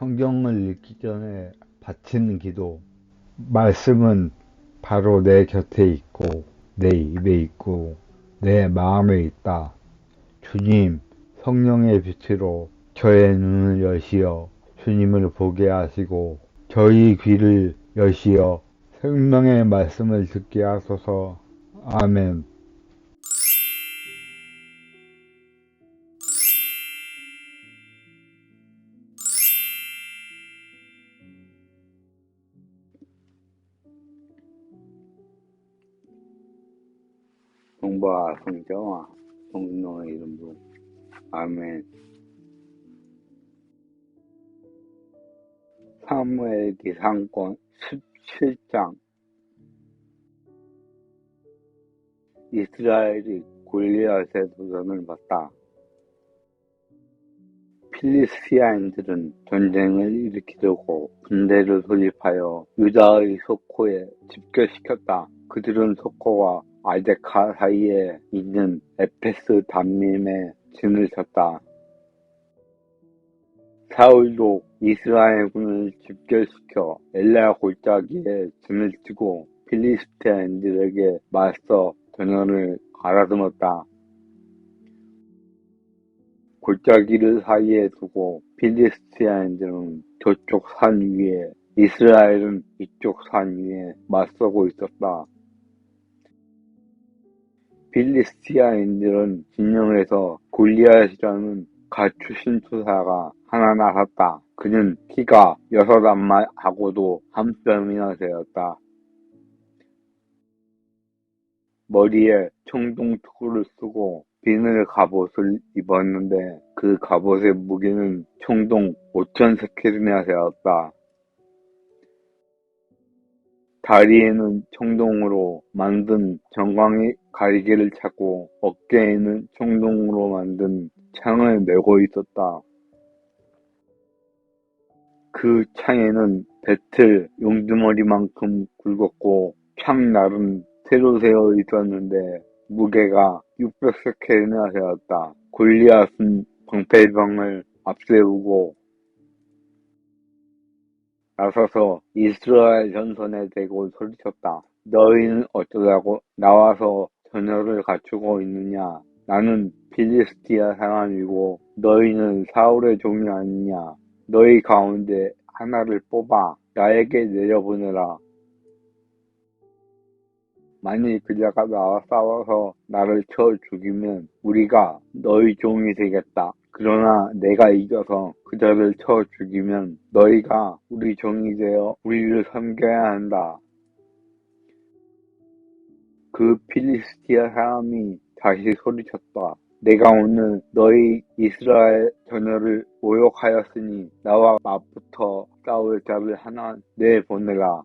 성경을 읽기 전에 바치는 기도. 말씀은 바로 내 곁에 있고, 내 입에 있고, 내 마음에 있다. 주님, 성령의 빛으로 저의 눈을 여시어 주님을 보게 하시고, 저희 귀를 여시어 생명의 말씀을 듣게 하소서. 아멘. 성부와 성자와 성령의 이름으로 아멘. 사무엘기 상권 17장. 이스라엘이 골리앗의 도전을 받다. 필리스티아인들은 전쟁을 일으키려고 군대를 소집하여 유다의 소코에 집결시켰다. 그들은 소코와 아제카 사이에 있는 에페스 담림에 진을 쳤다. 사울도 이스라엘군을 집결시켜 엘라 골짜기에 진을 치고 필리스티아인들에게 맞서 전열을 갈아들었다. 골짜기를 사이에 두고 필리스티아인들은 저쪽 산 위에, 이스라엘은 이쪽 산 위에 맞서고 있었다. 필리스티아인들은 진영에서 골리앗이라는 가출신 투사가 하나 나섰다. 그는 키가 6안마하고도 한 뼘이나 되었다. 머리에 청동투구를 쓰고 비늘 갑옷을 입었는데 그 갑옷의 무게는 청동 5,000세켈이나 되었다. 다리에는 청동으로 만든 정강이 가리개를 차고 어깨에는 청동으로 만든 창을 메고 있었다. 그 창에는 배틀 용두머리만큼 굵었고 창날은 새로 세어 있었는데 무게가 600세켈이나 되었다. 골리앗은 방패병을 앞세우고 나서서 이스라엘 전선에 대고 소리쳤다. 너희는 어쩌자고 나와서 전열을 갖추고 있느냐? 나는 필리스티아 사람이고 너희는 사울의 종이 아니냐? 너희 가운데 하나를 뽑아 나에게 내려보내라. 만일 그자가 나와 싸워서 나를 쳐 죽이면 우리가 너희 종이 되겠다. 그러나 내가 이겨서 그자를 쳐 죽이면 너희가 우리 종이 되어 우리를 섬겨야 한다. 그 필리스티아 사람이 다시 소리쳤다. 내가 오늘 너희 이스라엘 전열을 모욕하였으니 나와 맞붙어 싸울 자를 하나 내보내라.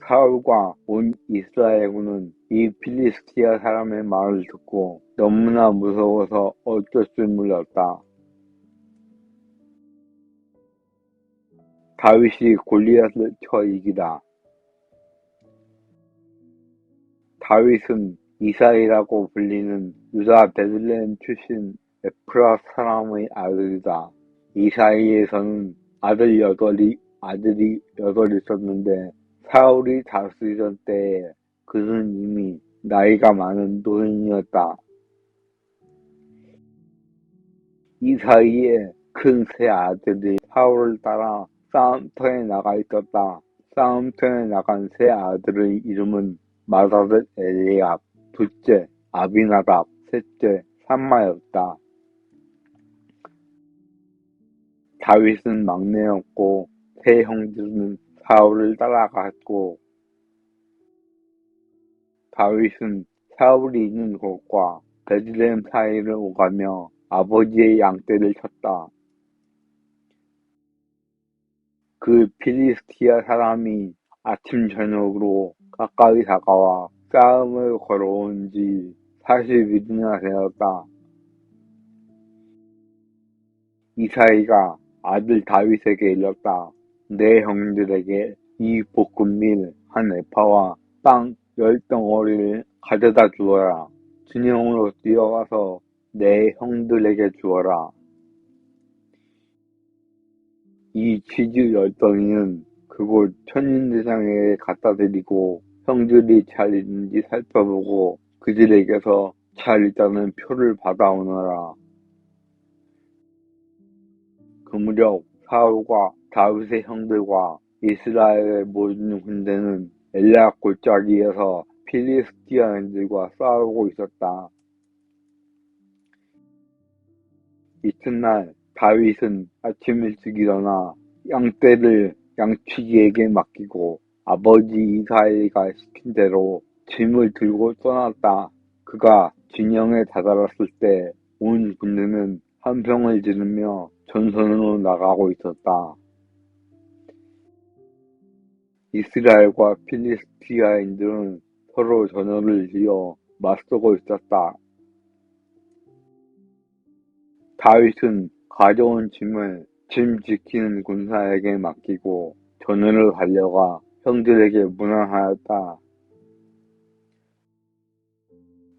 사울과 온 이스라엘군은 이 필리스티아 사람의 말을 듣고 너무나 무서워서 어쩔 줄 몰랐다. 다윗이 골리앗을 쳐 이기다. 다윗은 이사이라고 불리는 유다 베들레헴 출신 에프라 사람의 아들이다. 이사이에서는 아들이 여덟 있었는데 사울이 다스리던 때에 그는 이미 나이가 많은 노인이었다. 이사이의 큰 세 아들이 사울을 따라 싸움터에 나가 있었다. 싸움터에 나간 세 아들의 이름은 마다벳 엘리압, 둘째 아비나답, 셋째 삼마였다. 다윗은 막내였고 세 형들은 사울을 따라갔고 다윗은 사울이 있는 곳과 베들레헴 사이를 오가며 아버지의 양떼를 쳤다. 그 필리스티아 사람이 아침 저녁으로 가까이 다가와 싸움을 걸어온 지 40일이나 되었다. 이사이가 아들 다윗에게 일렀다. 내 형들에게 이 볶음밀 한 에파와 빵 10덩어리를 가져다 주어라. 진영으로 뛰어가서 내 형들에게 주어라. 이 치즈 열덩이는 그곳 천인대장에게 갖다 드리고 형들이 잘 있는지 살펴보고 그들에게서 잘 있다는 표를 받아오너라. 그 무렵 사울과 다윗의 형들과 이스라엘의 모든 군대는 엘라 골짜기에서 필리스티아인들과 싸우고 있었다. 이튿날 다윗은 아침 일찍 일어나 양떼를 양치기에게 맡기고 아버지 이사야가 시킨 대로 짐을 들고 떠났다. 그가 진영에 다다랐을 때 온 군대는 함성을 지르며 전선으로 나가고 있었다. 이스라엘과 필리스티아인들은 서로 전열을 이어 맞서고 있었다. 다윗은 가져온 짐을 짐 지키는 군사에게 맡기고 전으로 달려가 형들에게 문안하였다.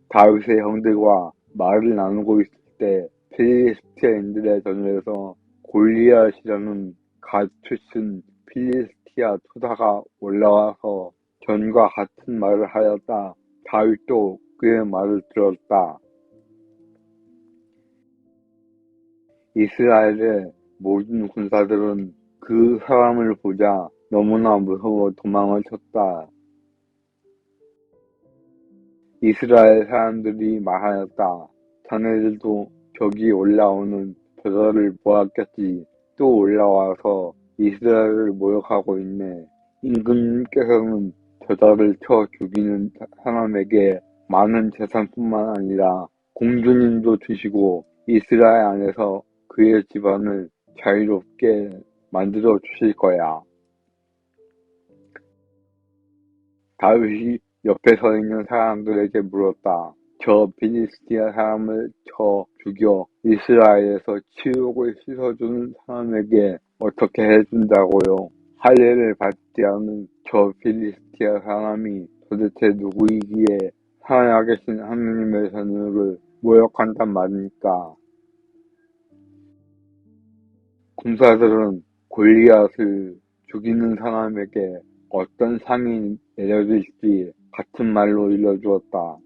다윗의 형들과 말을 나누고 있을 때 필리스티아인들의 전열에서 골리앗이라는 갓 출신 필리스티아 투사가 올라와서 전과 같은 말을 하였다. 다윗도 그의 말을 들었다. 이스라엘의 모든 군사들은 그 사람을 보자 너무나 무서워 도망을 쳤다. 이스라엘 사람들이 말하였다. 자네들도 저기 올라오는 저자를 보았겠지. 또 올라와서 이스라엘을 모욕하고 있네. 임금님께서는 저자를 쳐 죽이는 사람에게 많은 재산뿐만 아니라 공주님도 주시고 이스라엘 안에서 그의 집안을 자유롭게 만들어 주실 거야. 다윗이 옆에 서 있는 사람들에게 물었다. 저 필리스티아 사람을 쳐 죽여 이스라엘에서 치욕을 씻어주는 사람에게 어떻게 해준다고요? 할례를 받지 않은 저 필리스티아 사람이 도대체 누구이기에 살아계신 하느님의 자녀를 모욕한단 말입니까? 군사들은 골리앗을 죽이는 사람에게 어떤 상이 내려질지 같은 말로 일러주었다.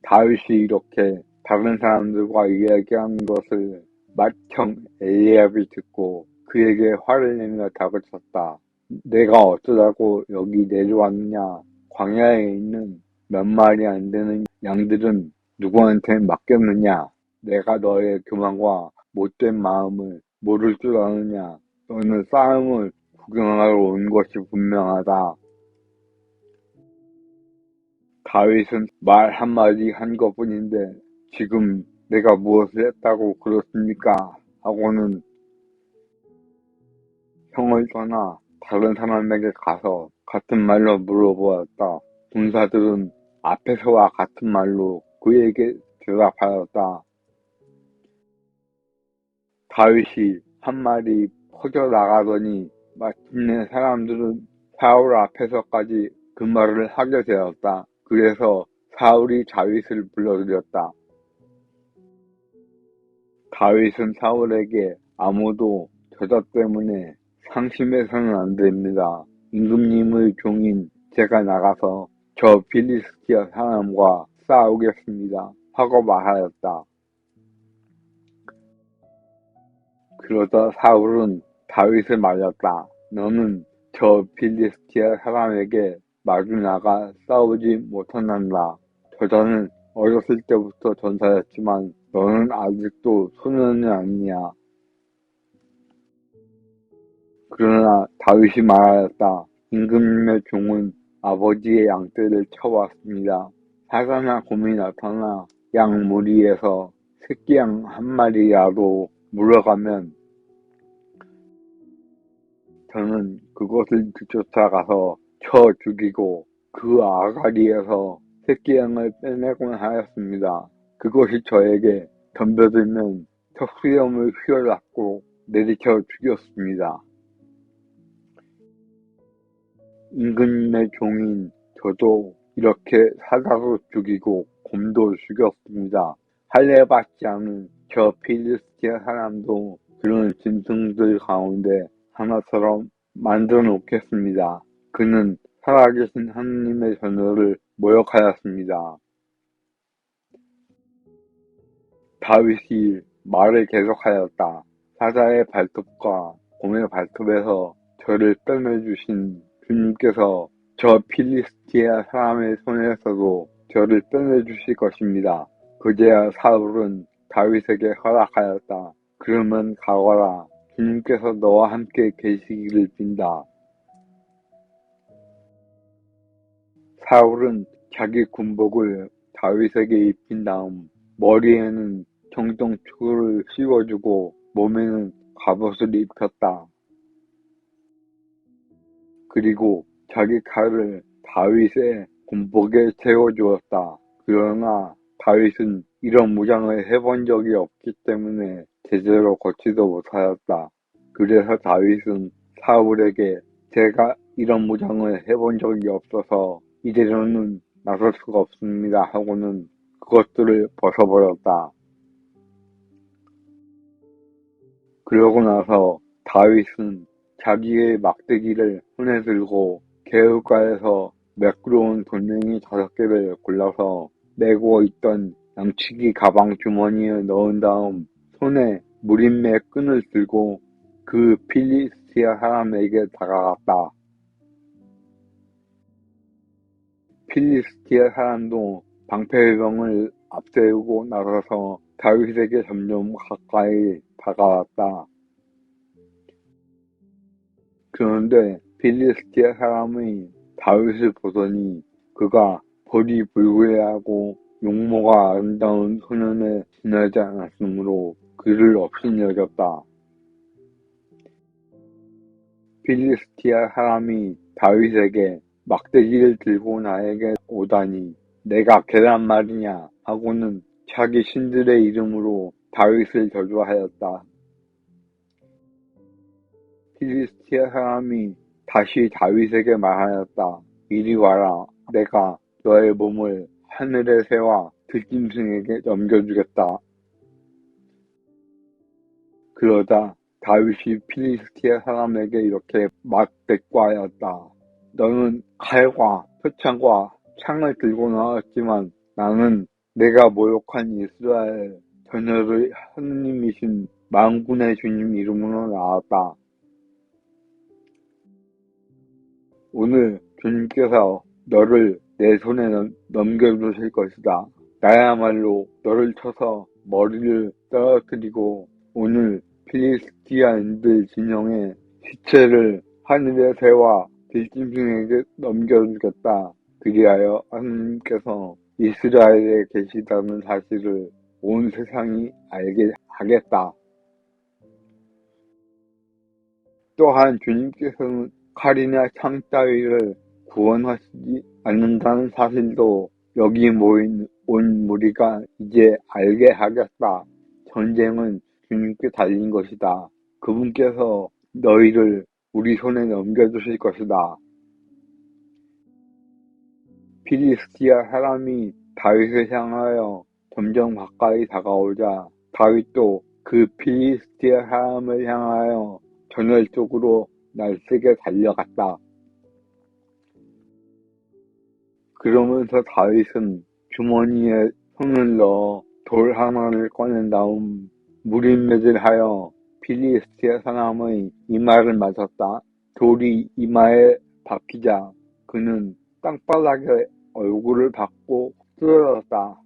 다윗이 이렇게 다른 사람들과 이야기하는 것을 맏형 엘리압이 듣고 그에게 화를 내며 다그쳤다. 내가 어쩌자고 여기 내려왔느냐? 광야에 있는 몇 마리 안 되는 양들은 누구한테 맡겼느냐? 내가 너의 교만과 못된 마음을 모를 줄 아느냐? 너는 싸움을 구경하러 온 것이 분명하다. 다윗은 말 한마디 한 것뿐인데 지금 내가 무엇을 했다고 그렇습니까? 하고는 형을 떠나 다른 사람에게 가서 같은 말로 물어보았다. 군사들은 앞에서와 같은 말로 그에게 대답하였다. 다윗이 한 말이 퍼져나가더니 마침내 사람들은 사울 앞에서까지 그 말을 하게 되었다. 그래서 사울이 다윗을 불러들였다. 다윗은 사울에게 아무도 저자 때문에 상심해서는 안 됩니다. 임금님의 종인 제가 나가서 저 필리스티아 사람과 싸우겠습니다. 하고 말하였다. 그러자 사울은 다윗을 말렸다. 너는 저 필리스티아 사람에게 마주 나가 싸우지 못한단다. 저자는 어렸을 때부터 전사였지만 너는 아직도 소년이 아니냐. 그러나 다윗이 말하였다. 임금님의 종은 아버지의 양떼를 쳐왔습니다. 사자나 곰이 나타나 양 무리에서 새끼 양 한 마리라도 물어가면 저는 그것을 뒤쫓아가서 쳐 죽이고 그 아가리에서 새끼 양을 빼내곤 하였습니다. 그것이 저에게 덤벼들면 턱수염을 휘어잡고 내리쳐 죽였습니다. 임금님의 종인 저도 이렇게 사자도 죽이고 곰도 죽였습니다. 할례 받지 않은 저 필리스티아 사람도 그런 짐승들 가운데 하나처럼 만들어 놓겠습니다. 그는 살아계신 하느님의 자녀를 모욕하였습니다. 다윗이 말을 계속하였다. 사자의 발톱과 곰의 발톱에서 저를 빼내주신 주님께서 저 필리스티아 사람의 손에서도 저를 빼내주실 것입니다. 그제야 사울은 다윗에게 허락하였다. 그러면 가거라. 주님께서 너와 함께 계시기를 빈다. 사울은 자기 군복을 다윗에게 입힌 다음 머리에는 정통추구를 씌워주고 몸에는 갑옷을 입혔다. 그리고 자기 칼을 다윗의 군복에 채워주었다. 그러나 다윗은 이런 무장을 해본 적이 없기 때문에 제대로 걷지도 못하였다. 그래서 다윗은 사울에게 제가 이런 무장을 해본 적이 없어서 이대로는 나설 수가 없습니다 하고는 그것들을 벗어버렸다. 그러고 나서 다윗은 자기의 막대기를 손에 들고 개울가에서 매끄러운 돌멩이 5개를 골라서 메고 있던 양치기 가방 주머니에 넣은 다음 손에 무림의 끈을 들고 그 필리스티아 사람에게 다가갔다. 필리스티아 사람도 방패병을 앞세우고 나서서 다윗에게 점점 가까이 다가왔다. 그런데 필리스티아 사람이 다윗을 보더니 그가 볼이 불구레하고 용모가 아름다운 소년에 지나지 않았으므로 그를 없인 여겼다. 필리스티아 사람이 다윗에게 막대기를 들고 나에게 오다니 내가 계란 말이냐 하고는 자기 신들의 이름으로 다윗을 저주하였다. 필리스티아 사람이 다시 다윗에게 말하였다. 이리 와라. 내가 너의 몸을 하늘의 새와 들짐승에게 넘겨주겠다. 그러자 다윗이 필리스티아 사람에게 이렇게 맞대꾸하였다. 너는 칼과 표창과 창을 들고 나왔지만 나는 내가 모욕한 이스라엘 자녀의 하느님이신 만군의 주님 이름으로 나왔다. 오늘 주님께서 너를 내 손에 넘겨주실 것이다. 나야말로 너를 쳐서 머리를 떨어뜨리고 오늘 필리스티아인들 진영의 시체를 하늘의 새와 들짐승에게 넘겨주겠다. 그리하여 하느님께서 이스라엘에 계시다는 사실을 온 세상이 알게 하겠다. 또한 주님께서는 칼이나 창 따위를 구원하시지 않는다는 사실도 여기 모인 온 무리가 이제 알게 하겠다. 전쟁은 주님께 달린 것이다. 그분께서 너희를 우리 손에 넘겨주실 것이다. 필리스티아 사람이 다윗을 향하여 점점 가까이 다가오자 다윗도 그 필리스티아 사람을 향하여 전열적으로 날쌔게 달려갔다. 그러면서 다윗은 주머니에 손을 넣어 돌 하나를 꺼낸 다음 무림매질하여 필리스티아 사람의 이마를 맞았다. 돌이 이마에 박히자 그는 땅바닥에 얼굴을 박고 쓰러졌다.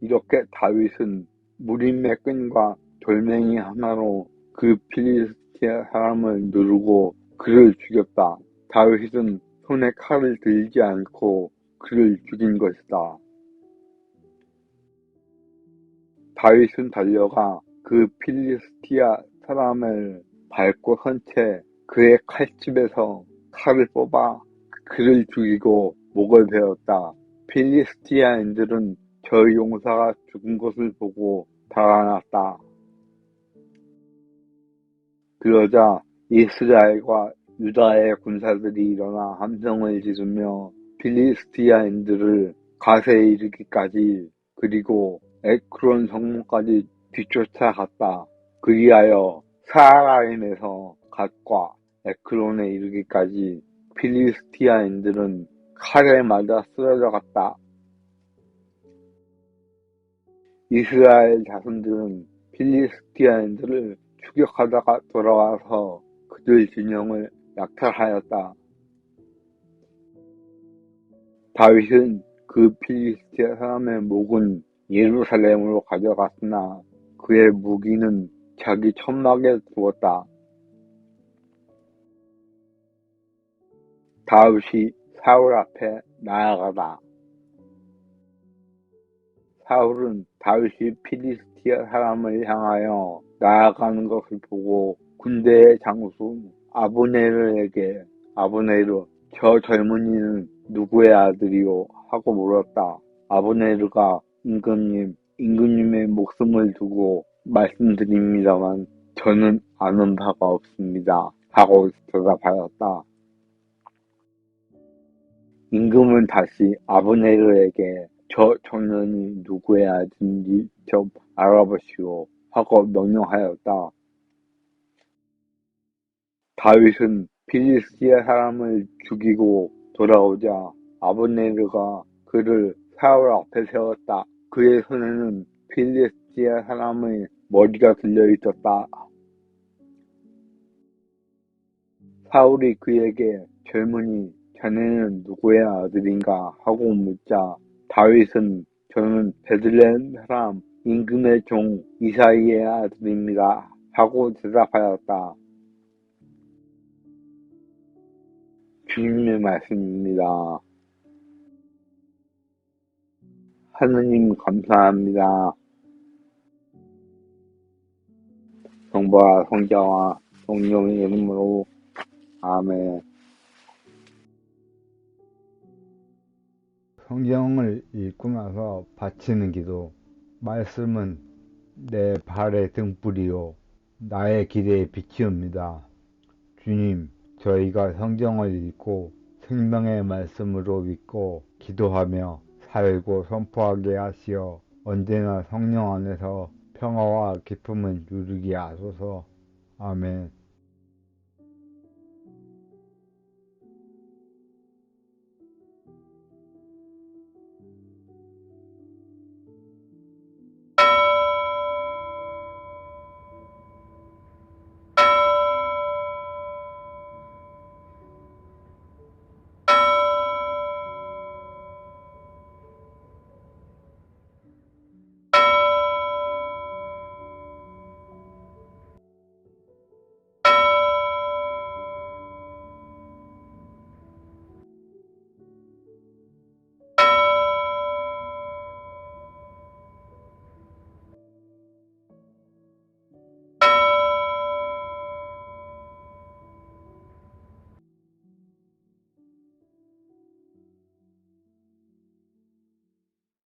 이렇게 다윗은 무림의 끈과 돌멩이 하나로 그 필리스티아 사람을 누르고 그를 죽였다. 다윗은 손에 칼을 들지 않고 그를 죽인 것이다. 다윗은 달려가 그 필리스티아 사람을 밟고 선 채 그의 칼집에서 칼을 뽑아 그를 죽이고 목을 베었다. 필리스티아인들은 저 용사가 죽은 것을 보고 달아났다. 그러자 이스라엘과 유다의 군사들이 일어나 함성을 지르며 필리스티아인들을 가세에 이르기까지 그리고 에크론 성문까지 뒤쫓아갔다. 그리하여 사하라임에서 갓과 에크론에 이르기까지 필리스티아인들은 칼에 맞아 쓰러져갔다. 이스라엘 자손들은 필리스티아인들을 추격하다가 돌아와서 그들 진영을 약탈하였다. 다윗은 그 필리스티아 사람의 목은 예루살렘으로 가져갔으나 그의 무기는 자기 천막에 두었다. 다윗이 사울 앞에 나아가다. 사울은 다윗이 필리스티아 사람을 향하여 나아가는 것을 보고 군대의 장수 아브네르에게 아브네르, 저 젊은이는 누구의 아들이요? 하고 물었다. 아브네르가 임금님의 목숨을 두고 말씀드립니다만 저는 아는 바가 없습니다. 하고 대답하였다. 임금은 다시 아브네르에게 저 청년이 누구의 아들인지 좀 알아보시오 하고 명령하였다. 다윗은 필리스티아 사람을 죽이고 돌아오자 아브네르가 그를 사울 앞에 세웠다. 그의 손에는 필리스티아 사람의 머리가 들려 있었다. 사울이 그에게 젊은이 자네는 누구의 아들인가 하고 묻자 다윗은 저는 베들레헴 사람 임금의 종 이사이의 아들입니다 하고 대답하였다. 주님의 말씀입니다. 하느님 감사합니다. 성부와 성자와 성령의 이름으로 아멘. 성경을 읽고 나서 바치는 기도. 말씀은 내 발의 등불이요 나의 길의 빛이옵니다. 주님, 저희가 성경을 읽고 생명의 말씀으로 믿고 기도하며 살고 선포하게 하시어 언제나 성령 안에서 평화와 기쁨을 누리게 하소서. 아멘.